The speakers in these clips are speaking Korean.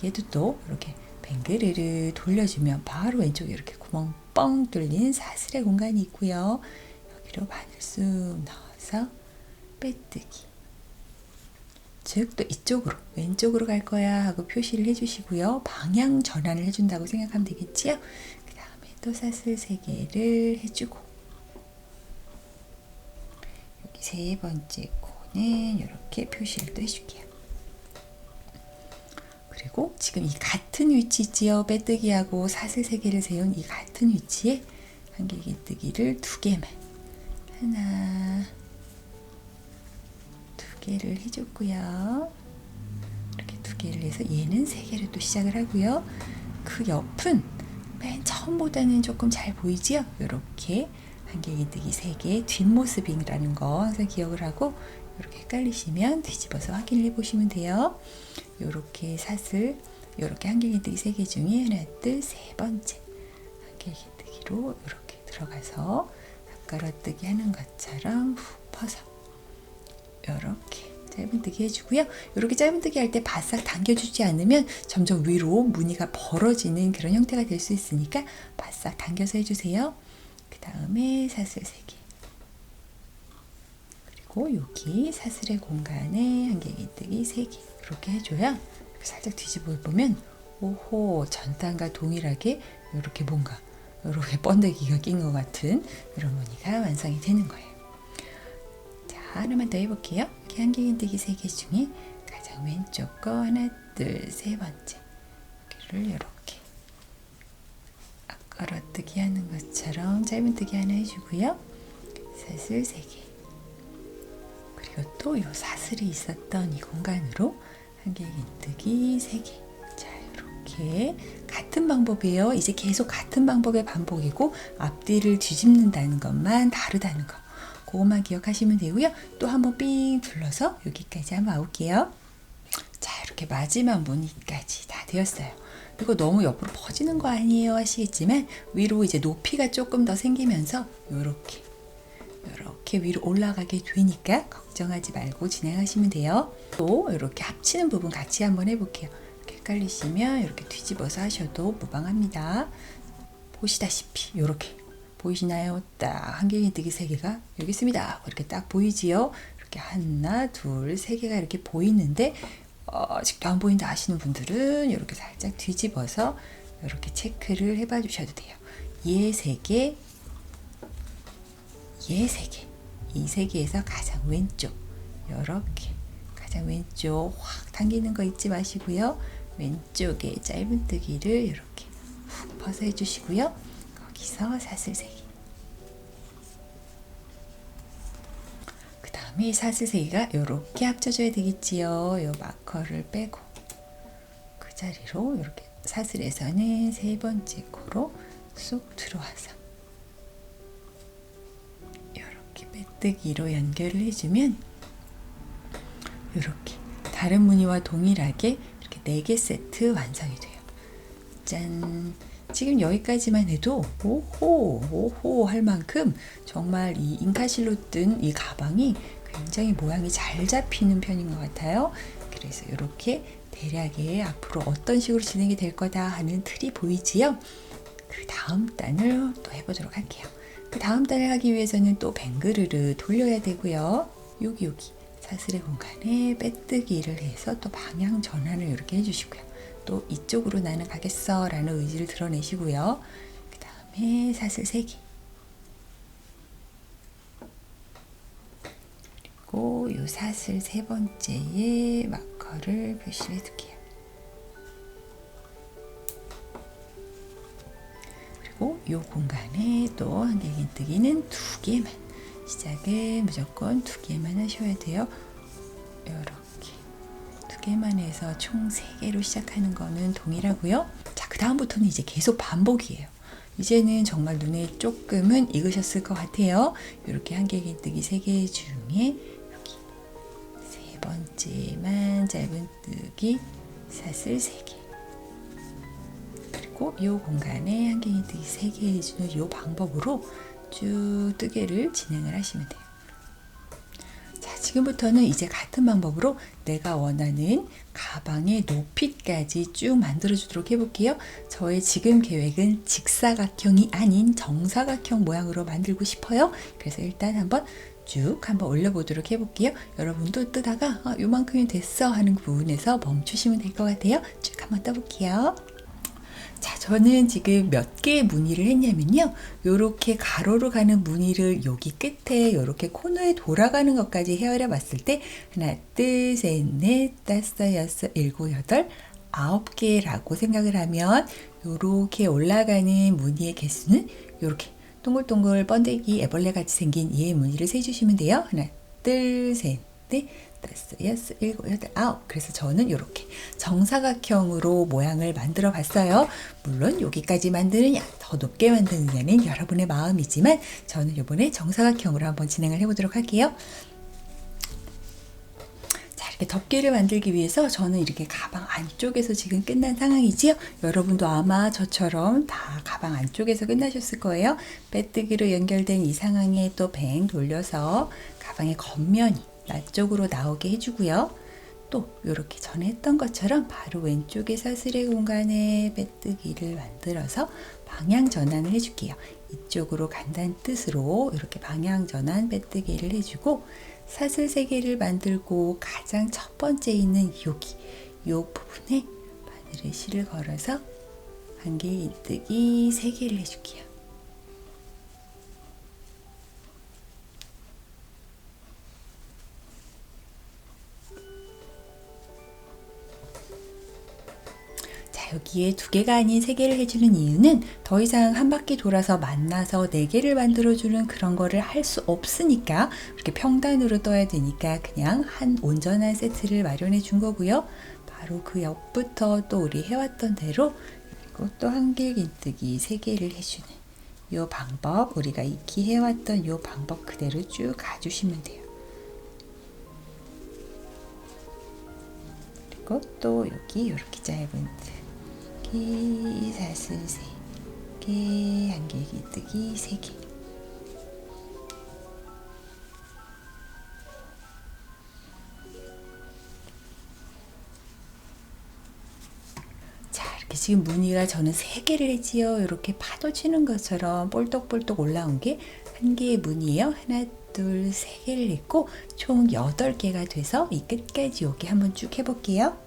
여기에도 또 이렇게 뱅그르르 돌려주면 바로 왼쪽에 이렇게 구멍 뻥 뚫린 사슬의 공간이 있고요. 여기로 바늘 쑥 넣어서 빼뜨기. 즉 또 이쪽으로 왼쪽으로 갈 거야 하고 표시를 해주시고요. 방향 전환을 해준다고 생각하면 되겠지요. 그 다음에 또 사슬 3개를 해주고 여기 세 번째 코는 이렇게 표시를 또 해줄게요. 그리고 지금 이 같은 위치 있지요. 빼뜨기하고 사슬 3개를 세운 이 같은 위치에 한길기뜨기를 2개만 하나 2개를 해줬고요. 이렇게 2개를 해서 얘는 3개를 또 시작을 하고요. 그 옆은 맨 처음보다는 조금 잘 보이지요? 이렇게 한길기뜨기 3개 뒷모습이라는 거 항상 기억을 하고 이렇게 헷갈리시면 뒤집어서 확인을 해보시면 돼요. 이렇게 사슬 이렇게 한길기뜨기 3개 중에 하나 둘 세 번째 한길기뜨기로 이렇게 들어가서 닭가락뜨기 하는 것처럼 훅 퍼서 이렇게 짧은뜨기 해주고요. 이렇게 짧은뜨기 할 때 바싹 당겨주지 않으면 점점 위로 무늬가 벌어지는 그런 형태가 될 수 있으니까 바싹 당겨서 해주세요. 그 다음에 사슬 3개 그리고 여기 사슬의 공간에 한길기뜨기 3개 이렇게 해줘야 이렇게 살짝 뒤집어 보면 오호 전단과 동일하게 이렇게 뭔가 이렇게 번데기가 낀 것 같은 이런 무늬가 완성이 되는 거예요. 하나만 더 해볼게요. 이렇게 한길기뜨기 3개 중에 가장 왼쪽 거 하나 둘 세 번째 여기를 이렇게 앞걸어뜨기 하는 것처럼 짧은뜨기 하나 해주고요. 사슬 3개 그리고 또 이 사슬이 있었던 이 공간으로 한길기뜨기 3개 자 이렇게 같은 방법이에요. 이제 계속 같은 방법의 반복이고 앞뒤를 뒤집는다는 것만 다르다는 거 그것만 기억하시면 되고요. 또 한번 삥 둘러서 여기까지 한번 와볼게요. 자 이렇게 마지막 무늬까지 다 되었어요. 이거 너무 옆으로 퍼지는 거 아니에요 하시겠지만 위로 이제 높이가 조금 더 생기면서 이렇게 위로 올라가게 되니까 걱정하지 말고 진행하시면 돼요. 또 이렇게 합치는 부분 같이 한번 해볼게요. 이렇게 헷갈리시면 이렇게 뒤집어서 하셔도 무방합니다. 보시다시피 이렇게 보이시나요? 딱 한길기뜨기 3개가 여기 있습니다. 이렇게 딱 보이지요? 이렇게 하나, 둘, 3개가 이렇게 보이는데 아직도 안 보인다 하시는 분들은 이렇게 살짝 뒤집어서 이렇게 체크를 해봐 주셔도 돼요. 얘 3개, 얘 3개, 이 3개에서 가장 왼쪽 이렇게 가장 왼쪽 확 당기는 거 잊지 마시고요. 왼쪽에 짧은뜨기를 이렇게 훅 퍼서 해주시고요. 거기서 사슬 3개 그 다음에 사슬 3개가 이렇게 합쳐져야 되겠지요. 이 마커를 빼고 그 자리로 이렇게 사슬에서는 세 번째 코로 쑥 들어와서 이렇게 빼뜨기로 연결을 해주면 이렇게 다른 무늬와 동일하게 이렇게 4개 세트 완성이 돼요. 짠! 지금 여기까지만 해도 오호 할 만큼 정말 이 잉카실로 뜬 이 가방이 굉장히 모양이 잘 잡히는 편인 것 같아요. 그래서 이렇게 대략의 앞으로 어떤 식으로 진행이 될 거다 하는 틀이 보이지요? 그 다음 단을 또 해보도록 할게요. 그 다음 단을 하기 위해서는 또 뱅그르르 돌려야 되고요. 여기 사슬의 공간에 빼뜨기를 해서 또 방향 전환을 이렇게 해주시고요. 또 이쪽으로 나는 가겠어 라는 의지를 드러내시고요. 그 다음에 사슬 3개 그리고 이 사슬 세 번째에 마커를 표시해 둘게요. 그리고 이 공간에 또 한길기뜨기는 2개만 시작은 무조건 2개만 하셔야 돼요. 이렇게 2개만 해서 총 3개로 시작하는 거는 동일하고요. 자, 그 다음부터는 이제 계속 반복이에요. 이제는 정말 눈에 조금은 익으셨을 것 같아요. 이렇게 한길기뜨기 3개 중에 여기 세 번째만 짧은뜨기 사슬 3개 그리고 이 공간에 한길기뜨기 3개 해주는 이 방법으로 쭉 뜨개를 진행을 하시면 돼요. 자, 지금 지금부터는 이제 같은 방법으로 내가 원하는 가방의 높이까지 쭉 만들어 주도록 해볼게요. 저의 지금 계획은 직사각형이 아닌 정사각형 모양으로 만들고 싶어요. 그래서 일단 한번 쭉 한번 올려보도록 해볼게요. 여러분도 뜨다가 요만큼이 됐어 하는 부분에서 멈추시면 될 것 같아요. 쭉 한번 떠볼게요. 자, 저는 지금 몇 개의 무늬를 했냐면요. 요렇게 가로로 가는 무늬를 여기 끝에 요렇게 코너에 돌아가는 것까지 헤아려 봤을 때 하나, 둘, 셋, 넷, 다섯, 여섯, 일곱, 여덟, 9개라고 생각을 하면 요렇게 올라가는 무늬의 개수는 요렇게 동글동글 번데기 애벌레 같이 생긴 얘의 무늬를 세주시면 돼요. 하나, 둘, 셋, 넷, 다섯, 여섯, 일곱, 여덟, 아홉. 그래서 저는 이렇게 정사각형으로 모양을 만들어 봤어요. 물론 여기까지 만드느냐, 더 높게 만드느냐는 여러분의 마음이지만 저는 이번에 정사각형으로 한번 진행을 해보도록 할게요. 자, 이렇게 덮개를 만들기 위해서 저는 이렇게 가방 안쪽에서 지금 끝난 상황이지요. 여러분도 아마 저처럼 다 가방 안쪽에서 끝나셨을 거예요. 빼뜨기로 연결된 이 상황에 또 뱅 돌려서 가방의 겉면이 나쪽으로 나오게 해주고요. 또 이렇게 전에 했던 것처럼 바로 왼쪽에 사슬의 공간에 빼뜨기를 만들어서 방향 전환을 해줄게요. 이쪽으로 간다는 뜻으로 이렇게 방향 전환 빼뜨기를 해주고 사슬 3개를 만들고 가장 첫 번째 있는 여기 요 부분에 바늘에 실을 걸어서 한개 gin뜨기 3개를 해줄게요. 여기에 2개가 아닌 3개를 해주는 이유는 더 이상 한 바퀴 돌아서 만나서 4개를 만들어주는 그런 거를 할 수 없으니까 이렇게 평단으로 떠야 되니까 그냥 한 온전한 세트를 마련해 준 거고요. 바로 그 옆부터 또 우리 해왔던 대로 그리고 또 한길 긴뜨기 3개를 해주는 이 방법, 우리가 익히 해왔던 이 방법 그대로 쭉 가주시면 돼요. 그리고 또 여기 이렇게 짧은 사슬 3개, 한길 긴뜨기 3개. 자, 이렇게 지금 무늬가 저는 3개를 했지요. 이렇게 파도 치는 것처럼 볼떡볼떡 올라온 게 한 개의 무늬예요. 하나, 둘, 3개를 했고 총 8개가 돼서 이 끝까지 여기 한번 쭉 해볼게요.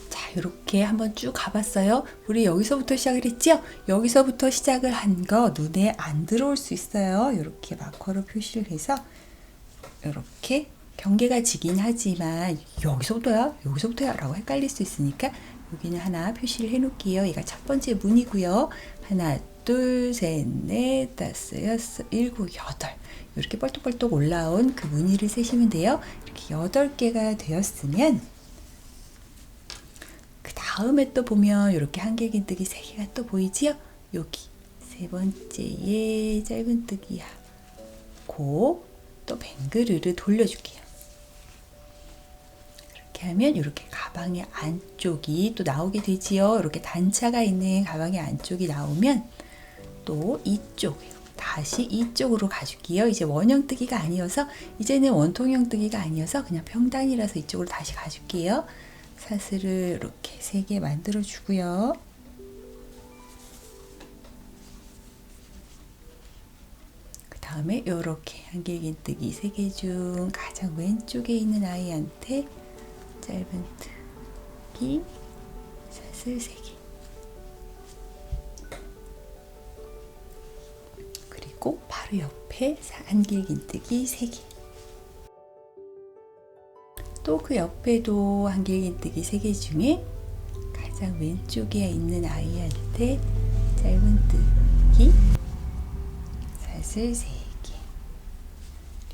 자, 이렇게 한번 쭉 가봤어요. 우리 여기서부터 시작을 했죠? 여기서부터 시작을 한 거 눈에 안 들어올 수 있어요. 이렇게 마커로 표시를 해서 이렇게 경계가 지긴 하지만 여기서부터야? 여기서부터야? 라고 헷갈릴 수 있으니까 여기는 하나 표시를 해놓을게요. 얘가 첫 번째 문이고요. 하나, 둘, 셋, 넷, 다섯, 여섯, 일곱, 여덟. 이렇게 뻘떡뻘떡 올라온 그 무늬를 세시면 돼요. 이렇게 8개가 되었으면 다음에 또 보면 이렇게 한길 긴뜨기 3개가 또 보이지요? 여기 세 번째에 짧은뜨기 하고 또 뱅그르르 돌려줄게요. 이렇게 하면 이렇게 가방의 안쪽이 또 나오게 되지요. 이렇게 단차가 있는 가방의 안쪽이 나오면 또 이쪽 다시 이쪽으로 가줄게요. 이제 원형뜨기가 아니어서 이제는 원통형 뜨기가 아니어서 그냥 평단이라서 이쪽으로 다시 가줄게요. 사슬을 이렇게 3개 만들어 주고요. 그 다음에 이렇게 한길 긴뜨기 3개 중 가장 왼쪽에 있는 아이한테 짧은뜨기 사슬 3개, 그리고 바로 옆에 한길 긴뜨기 3개, 또 그 옆에도 한길 긴뜨기 3개 중에 가장 왼쪽에 있는 아이한테 짧은뜨기 사슬 3개,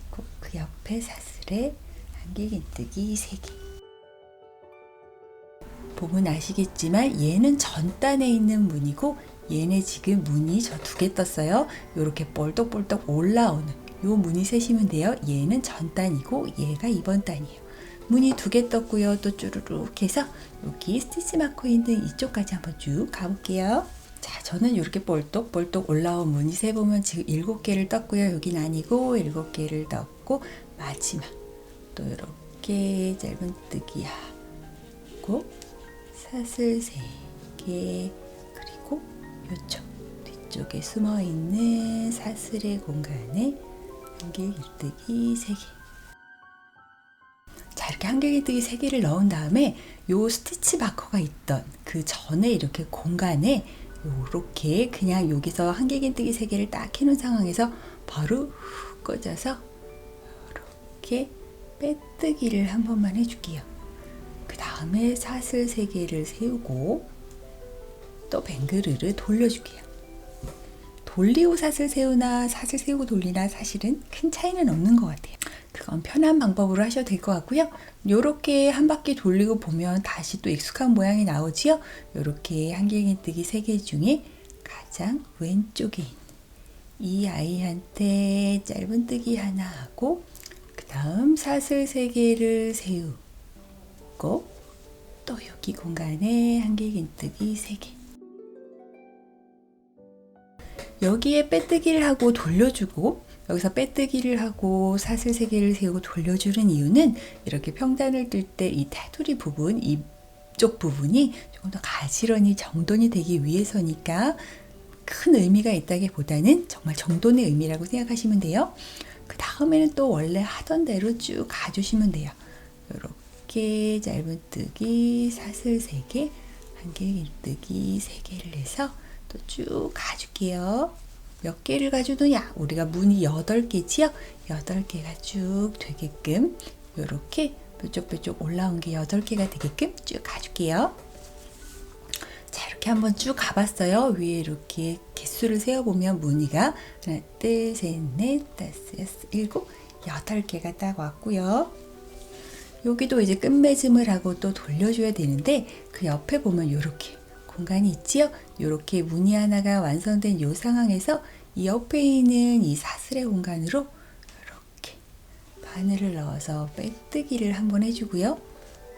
그리고 그 옆에 사슬에 한길 긴뜨기 3개. 보면 아시겠지만 얘는 전단에 있는 무늬고 얘네 지금 무늬 저 2개 떴어요. 이렇게 볼떡볼떡 올라오는 요 무늬 세시면 돼요. 얘는 전단이고 얘가 이번 단이에요. 무늬 2개 떴고요. 또 쭈루룩 해서 여기 스티치 마커 있는 이쪽까지 한번 쭉 가볼게요. 자, 저는 이렇게 볼떡볼떡 올라온 무늬 세보면 지금 7개를 떴고요. 여긴 아니고 7개를 떴고 마지막 또 이렇게 짧은뜨기 하고 사슬 3개, 그리고 요쪽 뒤쪽에 숨어있는 사슬의 공간에 한길기뜨기 3개. 자, 이렇게 한길기뜨기 3개를 넣은 다음에 요 스티치 마커가 있던 그 전에 이렇게 공간에 요렇게 그냥 여기서 한길기뜨기 3개를 딱 해놓은 상황에서 바로 훅 꽂아서 이렇게 빼뜨기를 한 번만 해줄게요. 그 다음에 사슬 3개를 세우고 또 뱅그르르 돌려줄게요. 돌리고 사슬 세우나 사슬 세우고 돌리나 사실은 큰 차이는 없는 것 같아요. 그건 편한 방법으로 하셔도 될 것 같고요. 요렇게 한 바퀴 돌리고 보면 다시 또 익숙한 모양이 나오지요. 요렇게 한길기뜨기 3개 중에 가장 왼쪽에 있는 이 아이한테 짧은뜨기 하나 하고 그 다음 사슬 3개를 세우고 또 여기 공간에 한길기뜨기 3개. 여기에 빼뜨기를 하고 돌려주고 여기서 빼뜨기를 하고 사슬 3개를 세우고 돌려주는 이유는 이렇게 평단을 뜰 때 이 테두리 부분, 이쪽 부분이 조금 더 가지런히 정돈이 되기 위해서니까 큰 의미가 있다기보다는 정말 정돈의 의미라고 생각하시면 돼요. 그 다음에는 또 원래 하던 대로 쭉 가주시면 돼요. 이렇게 짧은뜨기 사슬 3개, 한길기뜨기 3개를 해서 또 쭉 가줄게요. 몇 개를 가주느냐? 우리가 무늬 8개지요? 8개가 쭉 되게끔 이렇게 뾰족뾰족 올라온 게 8개가 되게끔 쭉 가줄게요. 자, 이렇게 한번 쭉 가봤어요. 위에 이렇게 개수를 세어보면 무늬가 하나, 둘, 셋, 넷, 다섯, 여섯, 일곱, 8개가 딱 왔고요. 여기도 이제 끝맺음을 하고 또 돌려줘야 되는데 그 옆에 보면 이렇게 공간이 있지요? 이렇게 무늬 하나가 완성된 이 상황에서 이 옆에 있는 이 사슬의 공간으로 이렇게 바늘을 넣어서 빼뜨기를 한번 해주고요.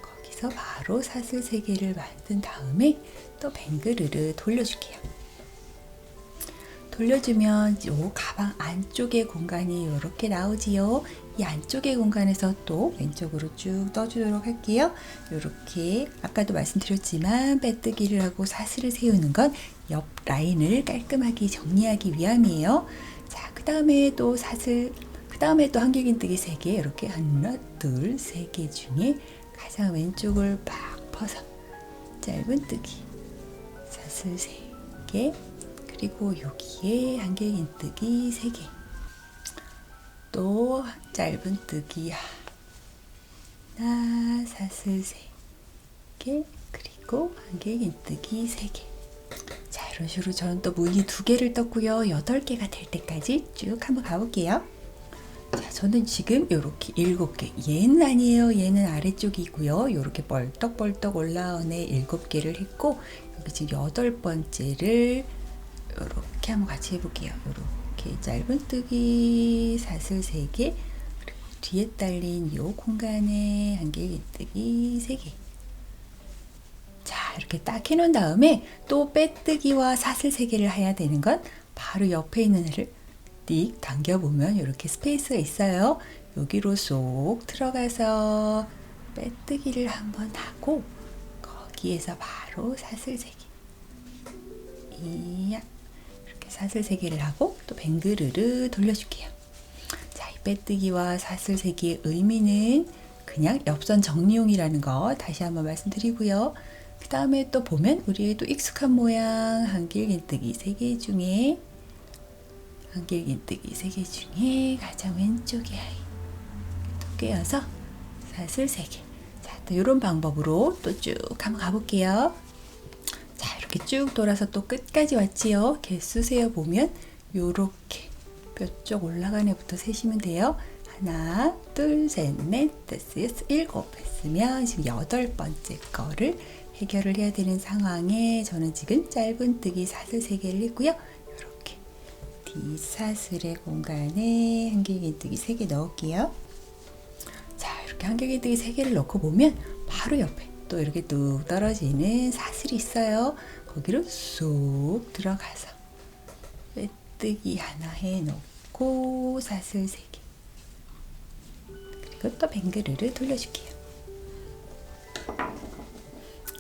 거기서 바로 사슬 3개를 만든 다음에 또 뱅그르르 돌려줄게요. 돌려주면 이 가방 안쪽의 공간이 이렇게 나오지요. 이 안쪽의 공간에서 또 왼쪽으로 쭉 떠주도록 할게요. 이렇게 아까도 말씀드렸지만 빼뜨기를 하고 사슬을 세우는 건 옆 라인을 깔끔하게 정리하기 위함이에요. 자, 그 다음에 또 사슬, 그 다음에 또 한길기뜨기 3개, 이렇게 하나, 둘, 3개 중에 가장 왼쪽을 팍 퍼서 짧은뜨기 사슬 3개, 그리고 여기에 한길기뜨기 3개, 또 짧은뜨기 하나, 사슬 3개, 그리고 한길기뜨기 3개. 자, 이런 식으로 저는 또 무늬 2개를 떴고요. 8개가 될 때까지 쭉 한번 가볼게요. 자, 저는 지금 이렇게 7개. 얘는 아니에요. 얘는 아래쪽이고요. 이렇게 벌떡벌떡 올라온 애 7개를 했고, 여기 지금 8번째를 이렇게 한번 같이 해볼게요. 이렇게 짧은뜨기 사슬 3개, 그리고 뒤에 딸린 이 공간에 한길기뜨기 3개. 자, 이렇게 딱 해놓은 다음에 또 빼뜨기와 사슬 3개를 해야 되는 건 바로 옆에 있는 애를 띡 당겨보면 이렇게 스페이스가 있어요. 여기로 쏙 들어가서 빼뜨기를 한번 하고 거기에서 바로 사슬 3개. 이야, 이렇게 사슬 3개를 하고 또 뱅그르르 돌려줄게요. 자, 이 빼뜨기와 사슬 3개의 의미는 그냥 옆선 정리용이라는 거 다시 한번 말씀드리고요. 그 다음에 또 보면 우리의 또 익숙한 모양 한길기뜨기 3개 중에 한길기뜨기 3개 중에 가장 왼쪽에 아이 또 꿰어서 사슬 3개. 자, 또 이런 방법으로 또 쭉 한번 가볼게요. 자, 이렇게 쭉 돌아서 또 끝까지 왔지요. 개수 세어보면 요렇게 뼈쪽 올라간 애부터 세시면 돼요. 하나, 둘, 셋, 넷, 다섯, 여섯, 일곱 했으면 지금 8번째 거를 해결을 해야 되는 상황에 저는 지금 짧은뜨기 사슬 3개를 했고요. 이렇게 뒷사슬의 공간에 한길기뜨기 3개 넣을게요. 자, 이렇게 한길기뜨기 3개를 넣고 보면 바로 옆에 또 이렇게 뚝 떨어지는 사슬이 있어요. 거기로 쏙 들어가서 빼뜨기 하나 해놓고 사슬 3개, 그리고 또 뱅그르르 돌려줄게요.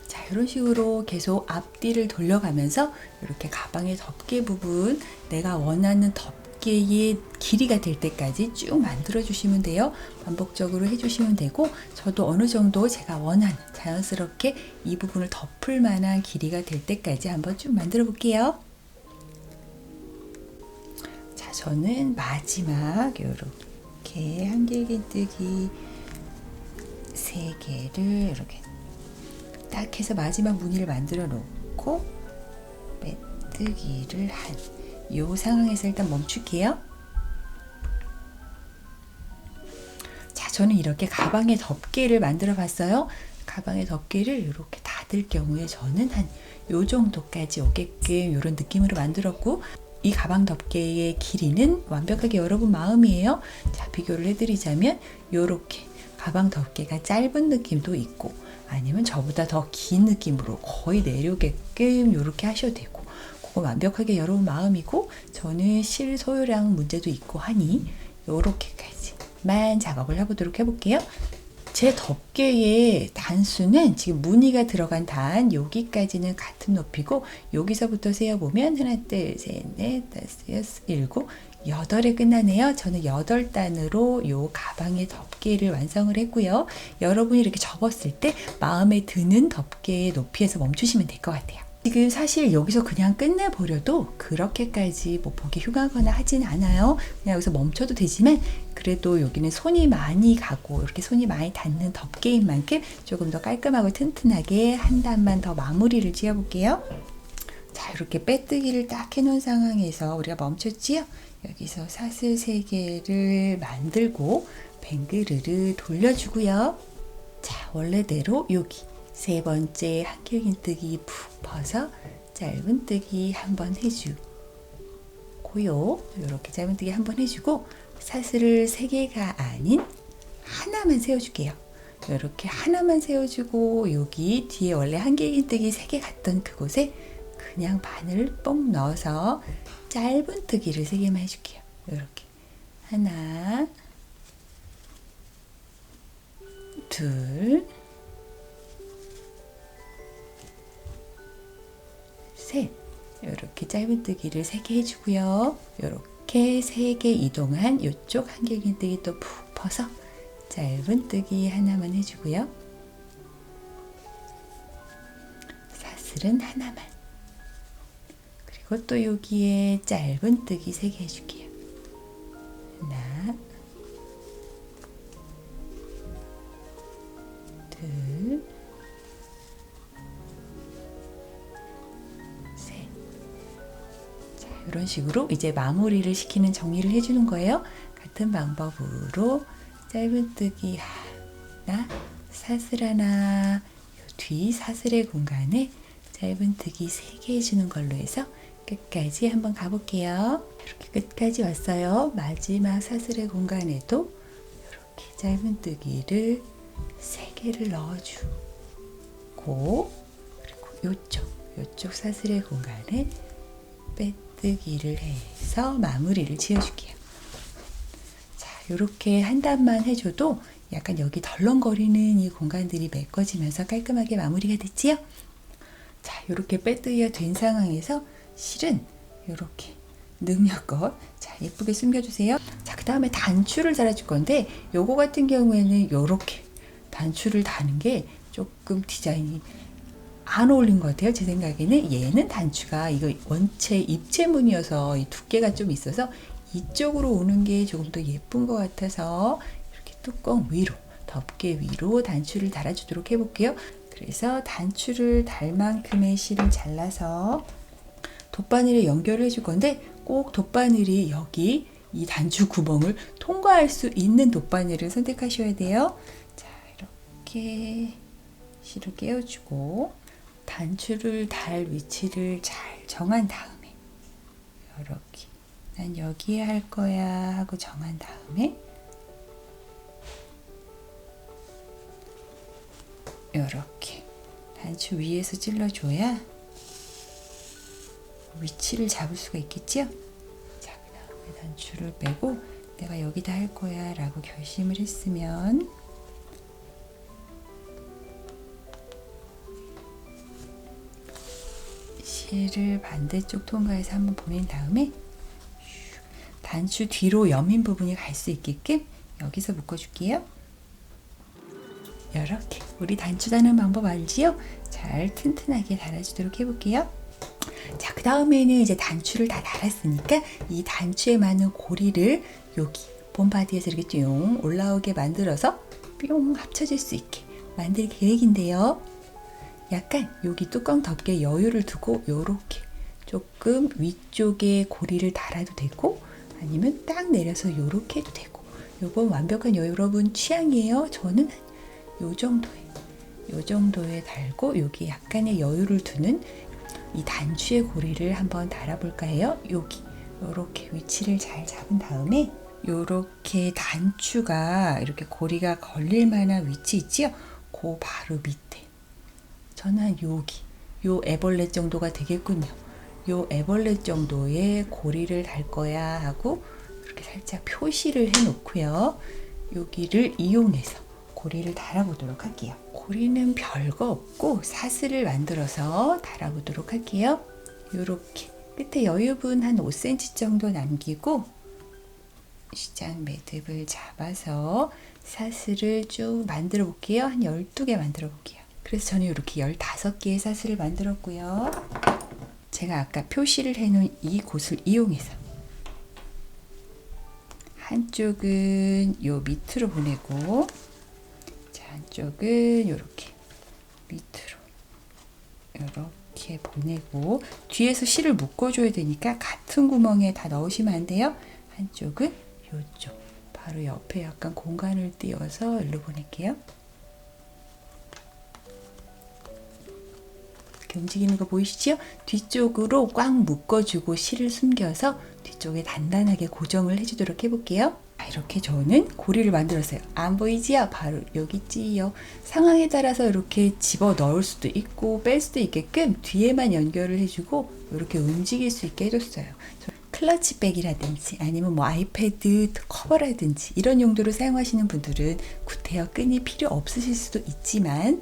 자, 이런 식으로 계속 앞뒤를 돌려가면서 이렇게 가방의 덮개 부분 내가 원하는 덮개의 길이가 될 때까지 쭉 만들어 주시면 돼요. 반복적으로 해주시면 되고, 저도 어느 정도 제가 원하는 자연스럽게 이 부분을 덮을 만한 길이가 될 때까지 한번 쭉 만들어 볼게요. 자, 저는 마지막 이렇게 한길긴뜨기 3개를 이렇게 딱 해서 마지막 무늬를 만들어 놓고 빼뜨기를 한 이 상황에서 일단 멈출게요. 자, 저는 이렇게 가방의 덮개를 만들어 봤어요. 가방의 덮개를 이렇게 닫을 경우에 저는 한 요 정도까지 오게끔 이런 느낌으로 만들었고, 이 가방 덮개의 길이는 완벽하게 여러분 마음이에요. 자, 비교를 해드리자면 요렇게 가방 덮개가 짧은 느낌도 있고, 아니면 저보다 더 긴 느낌으로 거의 내려오게끔 이렇게 하셔도 되고, 그거 완벽하게 여러분 마음이고, 저는 실 소요량 문제도 있고 하니 이렇게까지만 작업을 해보도록 해볼게요. 제 덮개의 단수는 지금 무늬가 들어간 단 여기까지는 같은 높이고, 여기서부터 세어보면 하나, 둘, 셋, 넷, 다섯, 여섯, 일곱, 8에 끝나네요. 저는 8단으로 요 가방의 덮개를 완성을 했고요. 여러분이 이렇게 접었을 때 마음에 드는 덮개의 높이에서 멈추시면 될 것 같아요. 지금 사실 여기서 그냥 끝내버려도 그렇게까지 뭐 보기 흉하거나 하진 않아요. 그냥 여기서 멈춰도 되지만, 그래도 여기는 손이 많이 가고 이렇게 손이 많이 닿는 덮개인 만큼 조금 더 깔끔하고 튼튼하게 한 단만 더 마무리를 지어볼게요. 자, 이렇게 빼뜨기를 딱 해놓은 상황에서 우리가 멈췄지요? 여기서 사슬 3개를 만들고 뱅그르르 돌려주고요. 자, 원래대로 여기 3번째 한길긴뜨기 푹 퍼서 짧은뜨기 한번 해주고요. 이렇게 짧은뜨기 한번 해주고, 사슬을 3개가 아닌 하나만 세워줄게요. 이렇게 하나만 세워주고, 여기 뒤에 원래 한길긴뜨기 3개 갔던 그곳에 그냥 바늘을 뽕 넣어서 짧은뜨기를 3개만 해줄게요. 이렇게 하나, 둘, 셋. 이렇게 짧은뜨기를 3개 해주고요. 이렇게 3개 이동한 이쪽 한길긴뜨기 또 푹 퍼서 짧은뜨기 하나만 해주고요. 사슬은 하나만. 그리고 또 여기에 짧은뜨기 3개 해줄게요. 하나, 둘, 셋. 자, 이런 식으로 이제 마무리를 시키는 정리를 해주는 거예요. 같은 방법으로 짧은뜨기 하나, 사슬 하나, 뒤 사슬의 공간에 짧은뜨기 3개 해주는 걸로 해서 끝까지 한번 가볼게요. 이렇게 끝까지 왔어요. 마지막 사슬의 공간에도 이렇게 짧은뜨기를 3개를 넣어주고, 그리고 요쪽 사슬의 공간에 빼뜨기를 해서 마무리를 지어줄게요. 자, 이렇게 한 단만 해줘도 약간 여기 덜렁거리는 이 공간들이 메꿔지면서 깔끔하게 마무리가 됐지요? 자, 이렇게 빼뜨기가 된 상황에서 실은 이렇게 능력껏 자, 예쁘게 숨겨주세요. 자, 그 다음에 단추를 달아줄 건데, 요거 같은 경우에는 이렇게 단추를 다는 게 조금 디자인이 안 어울린 것 같아요. 제 생각에는 얘는 단추가 이거 원체 입체문이어서 이 두께가 좀 있어서 이쪽으로 오는 게 조금 더 예쁜 것 같아서 이렇게 뚜껑 위로, 덮개 위로 단추를 달아주도록 해볼게요. 그래서 단추를 달 만큼의 실을 잘라서 돗바늘에 연결을 해줄 건데, 꼭 돗바늘이 여기 이 단추 구멍을 통과할 수 있는 돗바늘을 선택하셔야 돼요. 자, 이렇게 실을 끼워주고 단추를 달 위치를 잘 정한 다음에 이렇게 난 여기에 할 거야 하고 정한 다음에 이렇게 단추 위에서 찔러줘야 위치를 잡을 수가 있겠죠? 자, 그 다음에 단추를 빼고 내가 여기다 할 거야 라고 결심을 했으면 실을 반대쪽 통과해서 한번 보낸 다음에 단추 뒤로 여민 부분이 갈 수 있게끔 여기서 묶어줄게요. 이렇게 우리 단추 다는 방법 알지요? 잘 튼튼하게 달아주도록 해볼게요. 자, 그 다음에는 이제 단추를 다 달았으니까 이 단추에 맞는 고리를 여기 봄바디에서 이렇게 쭉 올라오게 만들어서 뿅 합쳐질 수 있게 만들 계획인데요. 약간 여기 뚜껑 덮개 여유를 두고 요렇게 조금 위쪽에 고리를 달아도 되고 아니면 딱 내려서 요렇게 해도 되고 요건 완벽한 여러분 취향이에요. 저는 요 정도에 달고 여기 약간의 여유를 두는 이 단추의 고리를 한번 달아볼까 해요. 여기 요렇게 위치를 잘 잡은 다음에 요렇게 단추가 이렇게 고리가 걸릴 만한 위치 있지요? 그 바로 밑에 저는 여기 요 애벌레 정도가 되겠군요. 요 애벌레 정도의 고리를 달 거야 하고 이렇게 살짝 표시를 해 놓고요. 여기를 이용해서 고리를 달아보도록 할게요. 고리는 별거 없고 사슬을 만들어서 달아보도록 할게요. 요렇게 끝에 여유분 한 5cm 정도 남기고 시작 매듭을 잡아서 사슬을 쭉 만들어 볼게요. 한 12개 만들어 볼게요. 그래서 저는 이렇게 15개의 사슬을 만들었고요. 제가 아까 표시를 해놓은 이 곳을 이용해서 한쪽은 요 밑으로 보내고 자, 한쪽은 이렇게 밑으로 이렇게 보내고 뒤에서 실을 묶어줘야 되니까 같은 구멍에 다 넣으시면 안 돼요. 한쪽은 요쪽 바로 옆에 약간 공간을 띄워서 일로 보낼게요. 이렇게 움직이는 거 보이시죠? 뒤쪽으로 꽉 묶어주고 실을 숨겨서 뒤쪽에 단단하게 고정을 해주도록 해볼게요. 이렇게 저는 고리를 만들었어요. 안 보이지요? 바로 여기 있지요. 상황에 따라서 이렇게 집어 넣을 수도 있고 뺄 수도 있게끔 뒤에만 연결을 해주고 이렇게 움직일 수 있게 해줬어요. 클러치백이라든지 아니면 뭐 아이패드 커버라든지 이런 용도로 사용하시는 분들은 구태여 끈이 필요 없으실 수도 있지만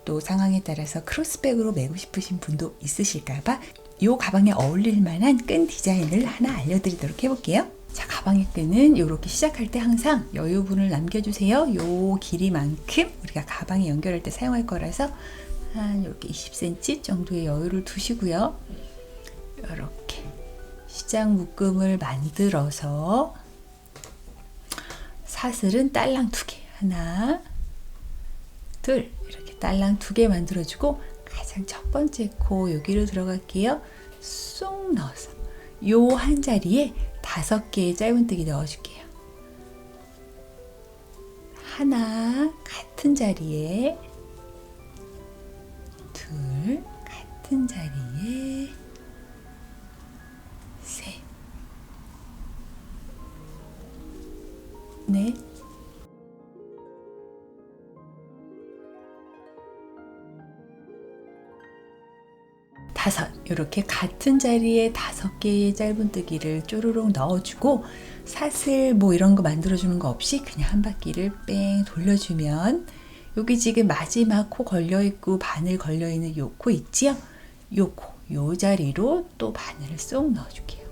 또 상황에 따라서 크로스백으로 메고 싶으신 분도 있으실까봐 이 가방에 어울릴 만한 끈 디자인을 하나 알려드리도록 해볼게요. 자, 가방의 끈은 이렇게 시작할 때 항상 여유분을 남겨주세요. 요 길이만큼 우리가 가방에 연결할 때 사용할 거라서 한 이렇게 20cm 정도의 여유를 두시고요. 이렇게 시작 묶음을 만들어서 사슬은 딸랑 2개 하나 둘 이렇게 딸랑 2개 만들어주고 가장 첫 번째 코 여기로 들어갈게요. 쏙 넣어서 요 한 자리에 5개의 짧은뜨기 넣어줄게요. 하나 같은 자리에 둘 같은 자리에 셋 넷 다섯 이렇게 같은 자리에 5개의 짧은뜨기를 쪼르륵 넣어주고 사슬 뭐 이런 거 만들어주는 거 없이 그냥 한 바퀴를 뺑 돌려주면 여기 지금 마지막 코 걸려있고 바늘 걸려있는 요 코 있지요? 요 코, 요 자리로 또 바늘을 쏙 넣어줄게요.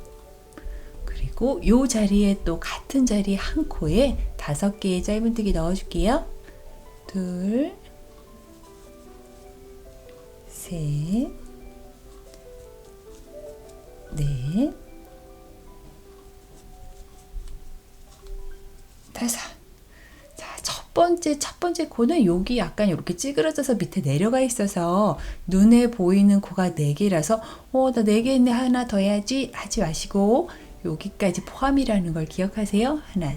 그리고 요 자리에 또 같은 자리 한 코에 5개의 짧은뜨기 넣어줄게요. 둘, 셋, 넷, 다섯. 자, 첫 번째 코는 여기 약간 이렇게 찌그러져서 밑에 내려가 있어서 눈에 보이는 코가 4개라서 나 4개 있네 하나 더 해야지 하지 마시고 여기까지 포함이라는 걸 기억하세요. 하나,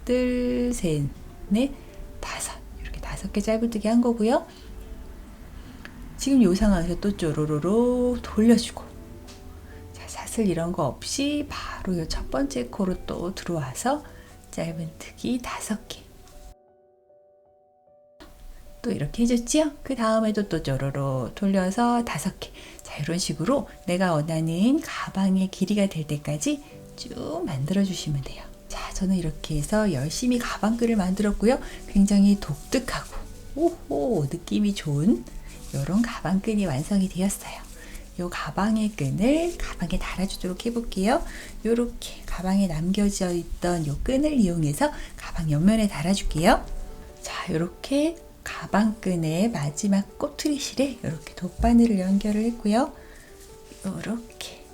둘, 셋, 넷, 다섯. 이렇게 5개 짧은뜨기 한 거고요. 지금 이 상황에서 또 쪼로로로 돌려주고 사슬 이런 거 없이 바로 이 첫 번째 코로 또 들어와서 짧은뜨기 5개 또 이렇게 해줬지요? 그 다음에도 또 쪼로로 돌려서 5개. 자, 이런 식으로 내가 원하는 가방의 길이가 될 때까지 쭉 만들어 주시면 돼요. 자, 저는 이렇게 해서 열심히 가방끈을 만들었고요. 굉장히 독특하고 오호 느낌이 좋은 이런 가방끈이 완성이 되었어요. 이 가방의 끈을 가방에 달아주도록 해볼게요. 이렇게 가방에 남겨져 있던 이 끈을 이용해서 가방 옆면에 달아줄게요. 자, 이렇게 가방끈의 마지막 꼬투리실에 이렇게 돗바늘을 연결을 했고요. 이렇게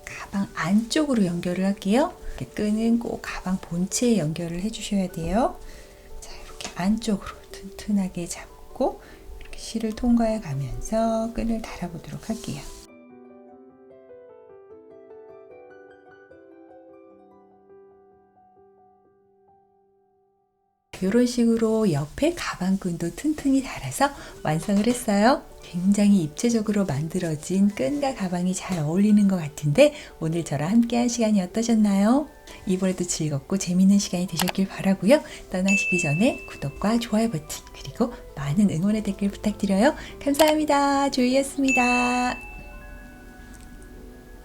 가방 안쪽으로 연결을 할게요. 이렇게 끈은 꼭 가방 본체에 연결을 해주셔야 돼요. 자, 이렇게 안쪽으로 튼튼하게 잡고 이렇게 실을 통과해 가면서 끈을 달아보도록 할게요. 이런 식으로 옆에 가방끈도 튼튼히 달아서 완성을 했어요. 굉장히 입체적으로 만들어진 끈과 가방이 잘 어울리는 것 같은데 오늘 저랑 함께한 시간이 어떠셨나요? 이번에도 즐겁고 재밌는 시간이 되셨길 바라고요. 떠나시기 전에 구독과 좋아요 버튼 그리고 많은 응원의 댓글 부탁드려요. 감사합니다. 조이였습니다.